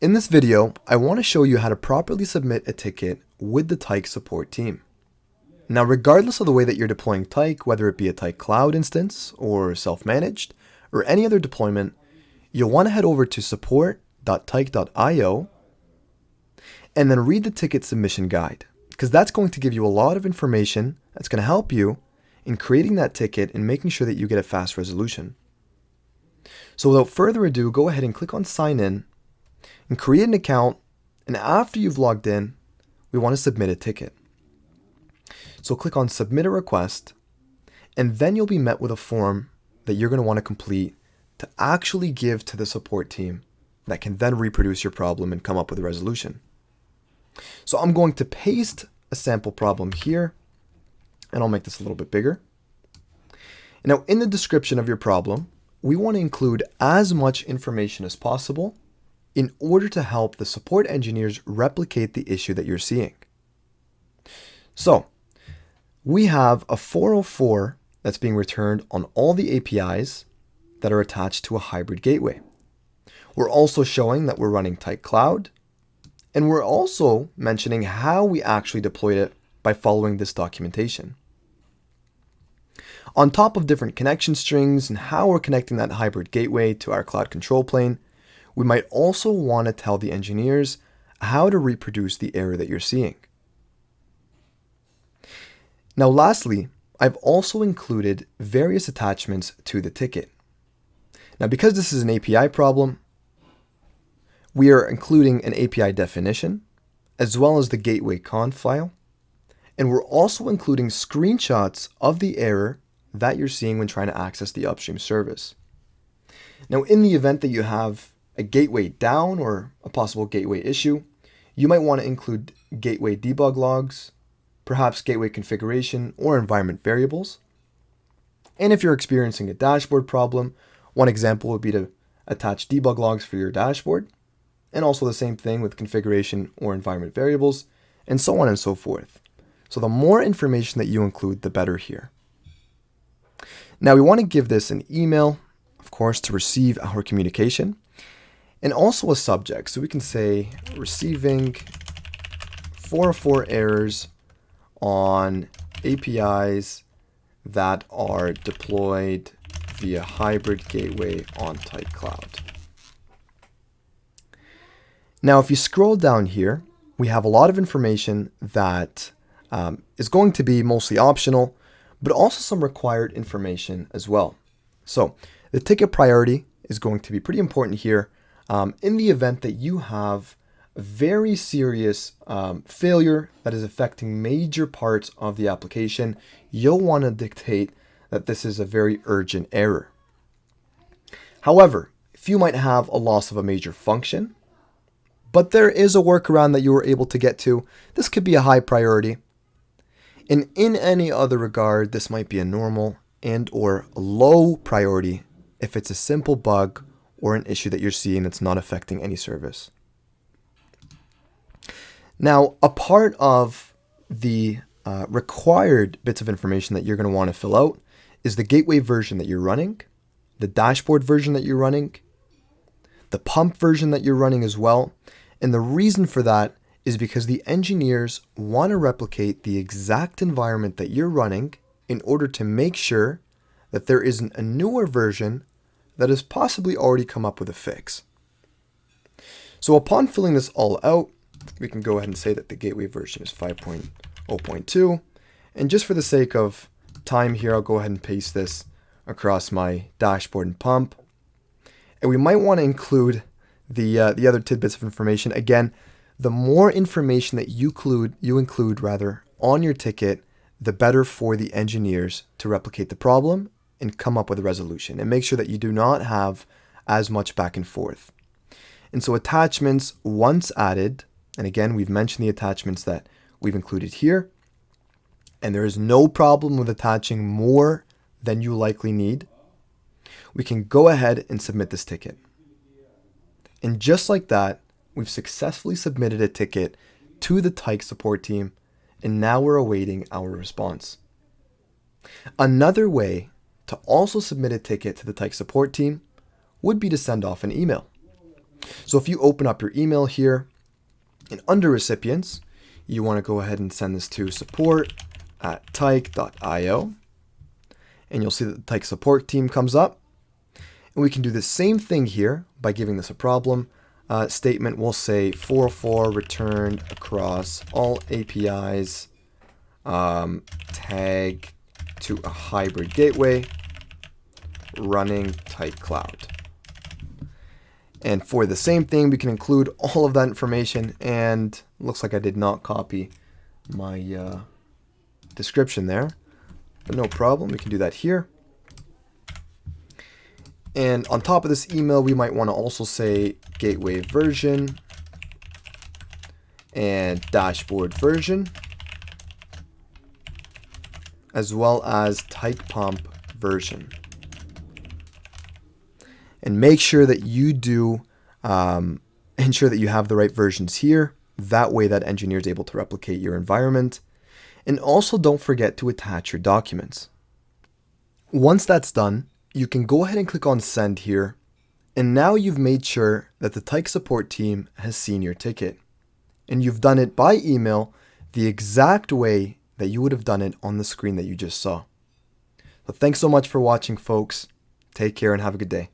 In this video, I want to show you how to properly submit a ticket with the Tyke support team. Now, regardless of the way that you're deploying Tyke, whether it be a Tyke cloud instance or self-managed or any other deployment, you'll want to head over to support.tyke.io and then read the ticket submission guide, because that's going to give you a lot of information that's going to help you in creating that ticket and making sure that you get a fast resolution. So without further ado, go ahead and click on sign in and create an account, and after you've logged in, we want to submit a ticket. So click on submit a request, and then you'll be met with a form that you're going to want to complete to actually give to the support team that can then reproduce your problem and come up with a resolution. So I'm going to paste a sample problem here, and I'll make this a little bit bigger. Now, in the description of your problem, we want to include as much information as possible in order to help the support engineers replicate the issue that you're seeing. So we have a 404 that's being returned on all the APIs that are attached to a hybrid gateway. We're also showing that we're running Tyke Cloud, and we're also mentioning how we actually deployed it by following this documentation. On top of different connection strings and how we're connecting that hybrid gateway to our cloud control plane, we might also want to tell the engineers how to reproduce the error that you're seeing. Now, lastly, I've also included various attachments to the ticket. Now, because this is an API problem, we are including an API definition, as well as the gateway conf file, and we're also including screenshots of the error that you're seeing when trying to access the upstream service. Now, in the event that you have a gateway down or a possible gateway issue, you might want to include gateway debug logs, perhaps gateway configuration or environment variables. And if you're experiencing a dashboard problem, one example would be to attach debug logs for your dashboard, and also the same thing with configuration or environment variables, and so on and so forth. So the more information that you include, the better here. Now, we want to give this an email, of course, to receive our communication, and also a subject. So we can say receiving 404 errors on APIs that are deployed via hybrid gateway on Tyke Cloud. Now, if you scroll down here, we have a lot of information that is going to be mostly optional, but also some required information as well. So the ticket priority is going to be pretty important here. In the event that you have a very serious failure that is affecting major parts of the application, you'll want to dictate that this is a very urgent error. However, if you might have a loss of a major function, but there is a workaround that you were able to get to, this could be a high priority. And in any other regard, this might be a normal and or a low priority if it's a simple bug or an issue that you're seeing that's not affecting any service. Now, a part of the required bits of information that you're going to want to fill out is the gateway version that you're running, the dashboard version that you're running, the pump version that you're running as well. And the reason for that is because the engineers want to replicate the exact environment that you're running in order to make sure that there isn't a newer version that has possibly already come up with a fix. So upon filling this all out, we can go ahead and say that the gateway version is 5.0.2. And just for the sake of time here, I'll go ahead and paste this across my dashboard and pump. And we might want to include the other tidbits of information. Again, the more information that you include on your ticket, the better for the engineers to replicate the problem and come up with a resolution, and make sure that you do not have as much back and forth. And so attachments, once added, and again, we've mentioned the attachments that we've included here, and there is no problem with attaching more than you likely need, we can go ahead and submit this ticket. And just like that, we've successfully submitted a ticket to the Tyke support team, and now we're awaiting our response. Another way to also submit a ticket to the Tyke support team would be to send off an email. So if you open up your email here, and under recipients, you want to go ahead and send this to support@tyke.io. And you'll see that the Tyke support team comes up. And we can do the same thing here by giving this a problem statement. We'll say 404 returned across all APIs, tag to a hybrid gateway running Tyke Cloud. And for the same thing, we can include all of that information. And looks like I did not copy my description there, but no problem. We can do that here. And on top of this email, we might want to also say gateway version and dashboard version, as well as Tyke pump version. And make sure that you do ensure that you have the right versions here. That way that engineer is able to replicate your environment. And also don't forget to attach your documents. Once that's done, you can go ahead and click on send here. And now you've made sure that the Tyke support team has seen your ticket. And you've done it by email the exact way that you would have done it on the screen that you just saw. So thanks so much for watching, folks. Take care and have a good day.